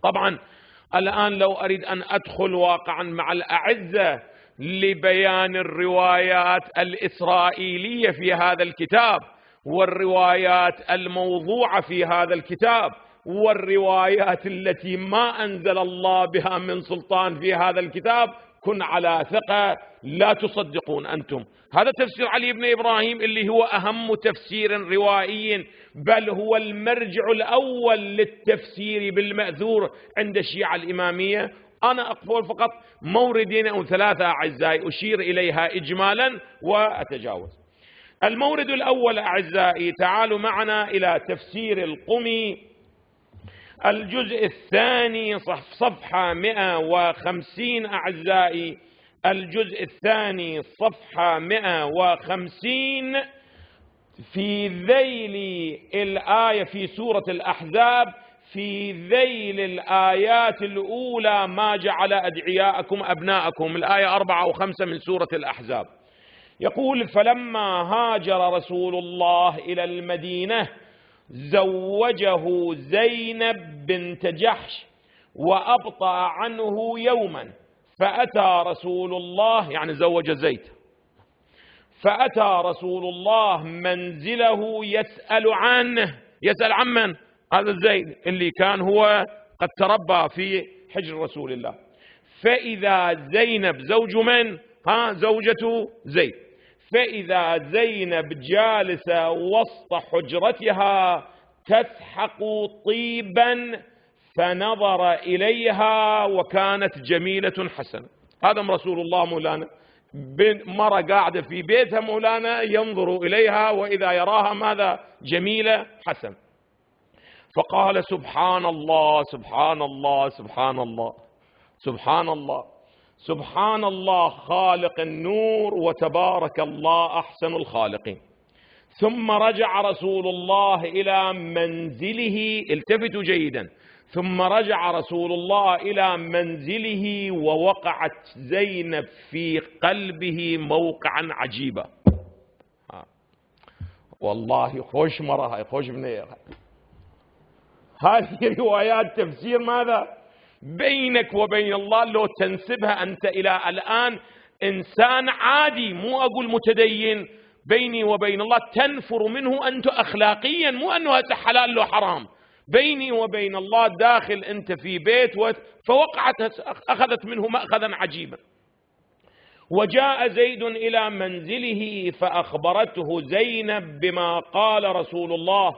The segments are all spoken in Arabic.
طبعا الآن لو أريد أن أدخل واقعا مع الأعزة لبيان الروايات الإسرائيلية في هذا الكتاب، والروايات الموضوعة في هذا الكتاب، والروايات التي ما أنزل الله بها من سلطان في هذا الكتاب، كن على ثقة لا تصدقون أنتم. هذا تفسير علي بن إبراهيم اللي هو أهم تفسير روائي، بل هو المرجع الأول للتفسير بالمأثور عند الشيعة الإمامية. أنا أقول فقط موردين أو ثلاثة أعزائي أشير إليها إجمالا وأتجاوز. المورد الأول أعزائي، تعالوا معنا إلى تفسير القمي الجزء الثاني صفحة 150 أعزائي، الجزء الثاني صفحة 150 في ذيل الآية في سورة الأحزاب، في ذيل الآيات الأولى ما جعل أدعياءكم أبناءكم، الآية 4 أو 5 من سورة الأحزاب. يقول: فلما هاجر رسول الله إلى المدينة زوجه زينب بنت جحش وأبطأ عنه يوما، فأتى رسول الله، يعني زوج زيد، فأتى رسول الله منزله يسأل عنه. يسأل عن من؟ هذا زيد اللي كان هو قد تربى في حجر رسول الله. فإذا زينب زوج من؟ زوجة زيد. فإذا زينب جالسة وسط حجرتها تسحق طيبا، فنظر إليها وكانت جميلة حسنة. هذا رسول الله مولانا، مرة قاعدة في بيتها مولانا ينظر إليها وإذا يراها ماذا؟ جميلة حسن. فقال: سبحان الله سبحان الله سبحان الله سبحان الله سبحان الله خالق النور، وتبارك الله أحسن الخالقين. ثم رجع رسول الله إلى منزله، التفتوا جيدا، ثم رجع رسول الله إلى منزله ووقعت زينب في قلبه موقعا عجيبا. والله خوش مرة، هاي خوش بنية. هذه روايات تفسير ماذا؟ بينك وبين الله لو تنسبها أنت إلى الآن إنسان عادي، مو أقول متدين، بيني وبين الله تنفر منه أنت أخلاقيا، مو أنه هذا حلال له حرام. بيني وبين الله داخل أنت في بيت فوقعت، أخذت منه مأخذا عجيبا. وجاء زيد إلى منزله فأخبرته زينب بما قال رسول الله،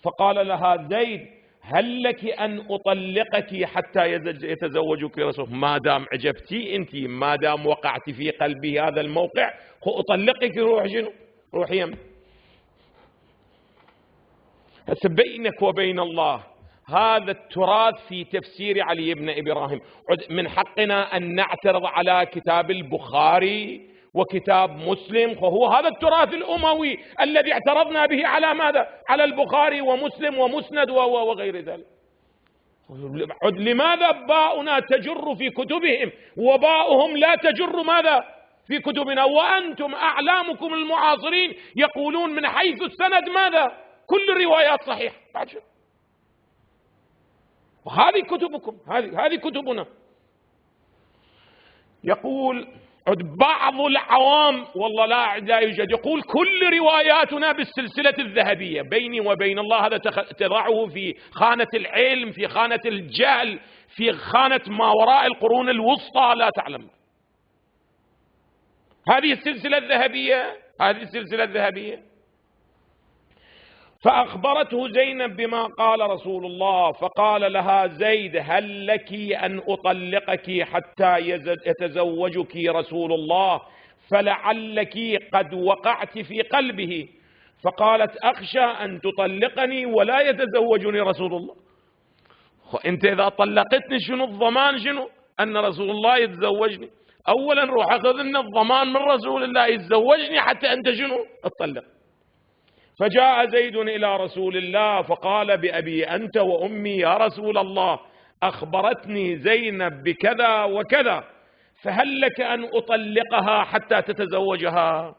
فقال لها زيد: هل لك أن أطلقك حتى يتزوجك رسول؟ ما دام عجبتي أنت، ما دام وقعت في قلبي هذا الموقع، أطلقك. روح شنو؟ روح يم. هسه بينك وبين الله هذا التراث في تفسير علي بن إبراهيم. من حقنا أن نعترض على كتاب البخاري وكتاب مسلم، وهو هذا التراث الأموي الذي اعترضنا به على ماذا؟ على البخاري ومسلم ومسند وغير ذلك. لماذا باؤنا تجر في كتبهم وباؤهم لا تجر ماذا؟ في كتبنا، وأنتم أعلامكم المعاصرين يقولون من حيث السند ماذا؟ كل الروايات صحيحة. وهذه كتبكم، هذه كتبنا. يقول بعض العوام، والله لا يوجد، يقول كل رواياتنا بالسلسلة الذهبية. بيني وبين الله هذا تضعه في خانة العلم، في خانة الجهل، في خانة ما وراء القرون الوسطى لا تعلم. هذه السلسلة الذهبية، هذه السلسلة الذهبية. فأخبرته زينب بما قال رسول الله، فقال لها زيد: هل لك أن أطلقك حتى يتزوجك رسول الله، فلعلك قد وقعت في قلبه. فقالت: أخشى أن تطلقني ولا يتزوجني رسول الله. أنت إذا طلقتني شنو الضمان؟ شنو أن رسول الله يتزوجني؟ أولا روح أخذ لنا الضمان من رسول الله يتزوجني حتى أنت شنو تطلق. فجاء زيد إلى رسول الله فقال: بأبي أنت وأمي يا رسول الله، أخبرتني زينب بكذا وكذا، فهل لك أن أطلقها حتى تتزوجها؟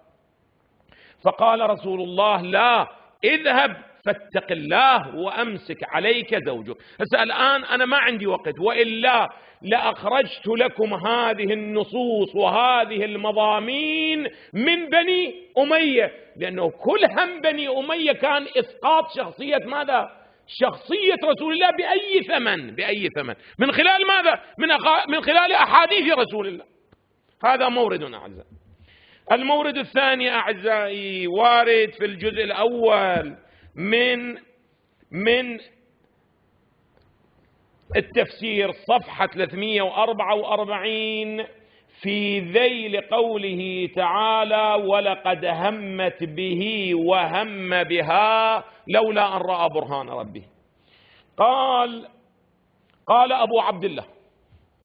فقال رسول الله: لا، اذهب فاتق الله وأمسك عليك زوجك. هسه الآن أنا ما عندي وقت، وإلا لأخرجت لكم هذه النصوص وهذه المضامين من بني أمية، لأنه كل هم بني أمية كان إسقاط شخصية ماذا؟ شخصية رسول الله بأي ثمن، بأي ثمن، من خلال ماذا؟ من خلال أحاديث رسول الله. هذا مورد أعزائي. المورد الثاني أعزائي وارد في الجزء الأول من التفسير صفحة 344 في ذيل قوله تعالى: ولقد همت به وهم بها لولا أن رأى برهان ربه. قال أبو عبد الله،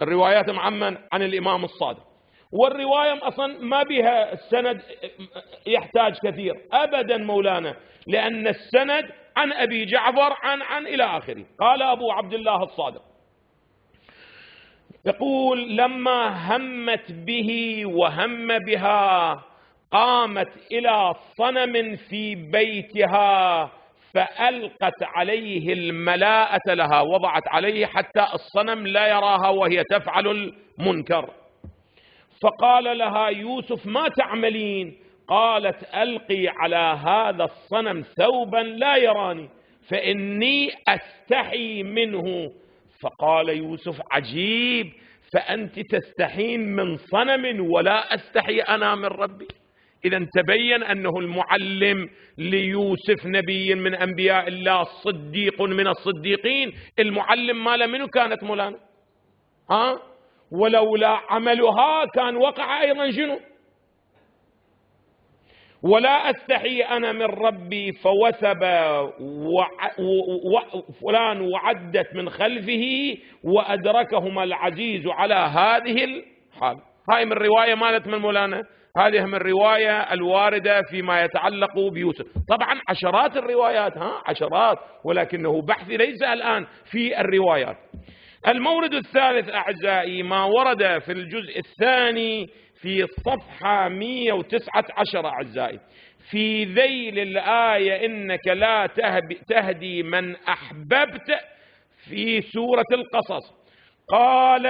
الروايات معمن عن الإمام الصادق، والرواية أصلا ما بها السند يحتاج كثير أبدا مولانا، لأن السند عن أبي جعفر عن إلى آخره. قال أبو عبد الله الصادق يقول: لما همت به وهم بها قامت إلى صنم في بيتها فألقت عليه الملاءة لها، وضعت عليه حتى الصنم لا يراها وهي تفعل المنكر. فقال لها يوسف: ما تعملين؟ قالت: ألقي على هذا الصنم ثوبا لا يراني فإني أستحي منه. فقال يوسف: عجيب، فأنت تستحين من صنم ولا أستحي أنا من ربي. إذا تبين أنه المعلم ليوسف نبي من أنبياء الله، صديق من الصديقين. المعلم ماله منه كانت مولانا؟ ولولا عملها كان وقع أيضا شنو؟ ولا أستحي أنا من ربي. فوثب فلان وعدت من خلفه وأدركهما العزيز على هذه الحال. هاي من رواية مالت من مولانا، هذه من الرواية الواردة فيما يتعلق بيوسف. طبعا عشرات الروايات، عشرات، ولكنه بحثي ليس الآن في الروايات. المورد الثالث أعزائي ما ورد في الجزء الثاني في الصفحة 119 أعزائي، في ذيل الآية: إنك لا تهدي من أحببت، في سورة القصص. قال: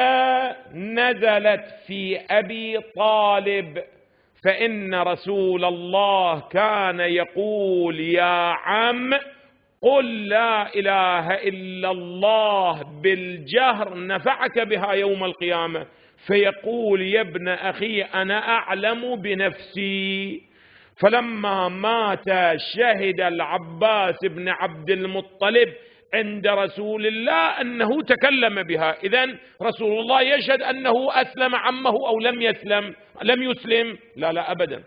نزلت في أبي طالب، فإن رسول الله كان يقول: يا عم قل لا إله إلا الله بالجهر نفعك بها يوم القيامة. فيقول: يا ابن أخي أنا أعلم بنفسي. فلما مات شهد العباس بن عبد المطلب عند رسول الله أنه تكلم بها. إذن رسول الله يشهد أنه أسلم عمه أو لم يسلم؟ لا أبدا.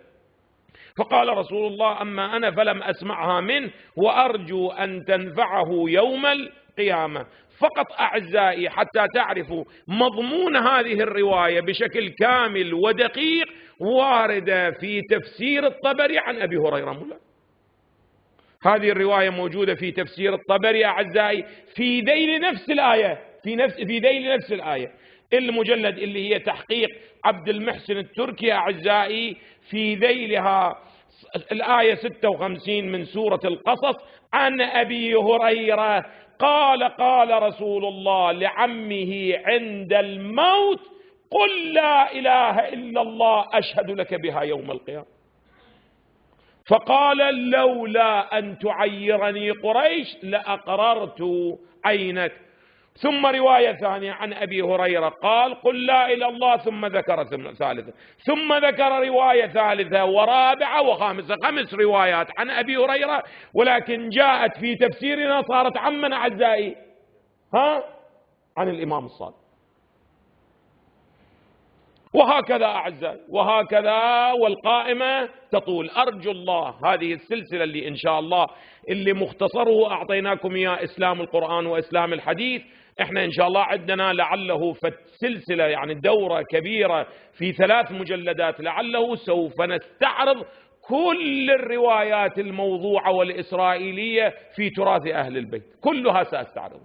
فقال رسول الله: أما أنا فلم أسمعها منه وأرجو أن تنفعه يوم القيامة. فقط أعزائي حتى تعرفوا مضمون هذه الرواية بشكل كامل ودقيق، واردة في تفسير الطبري عن أبي هريرة مولا. هذه الرواية موجودة في تفسير الطبري أعزائي في ذيل نفس الآية، في ذيل نفس الآية، المجلد اللي هي تحقيق عبد المحسن التركي أعزائي، في ذيلها الآية 56 من سورة القصص، عن أبي هريرة قال: قال رسول الله لعمه عند الموت: قل لا إله إلا الله أشهد لك بها يوم القيامة. فقال: لولا أن تعيرني قريش لأقررت عينك. ثم رواية ثانية عن أبي هريرة قال: قل لا إله إلا الله، ثم ذكر ثالثة، ثم ذكر رواية ثالثة ورابعة وخامسة، 5 روايات عن أبي هريرة، ولكن جاءت في تفسيرنا صارت عمنا أعزائي عن الإمام الصادق. وهكذا أعزائي، وهكذا والقائمة تطول. أرجو الله هذه السلسلة اللي إن شاء الله اللي مختصره أعطيناكم إياه إسلام القرآن وإسلام الحديث، إحنا إن شاء الله عندنا لعله سلسلة يعني دورة كبيرة في 3 مجلدات، لعله سوف نستعرض كل الروايات الموضوعة والإسرائيلية في تراث أهل البيت، كلها سأستعرض.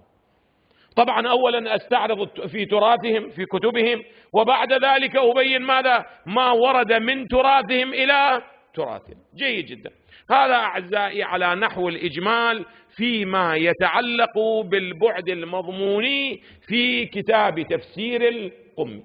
طبعا أولا أستعرض في تراثهم في كتبهم، وبعد ذلك أبين ماذا ما ورد من تراثهم إلى تراثهم. جيد جدا. هذا أعزائي على نحو الإجمال فيما يتعلق بالبعد المضموني في كتاب تفسير القمي.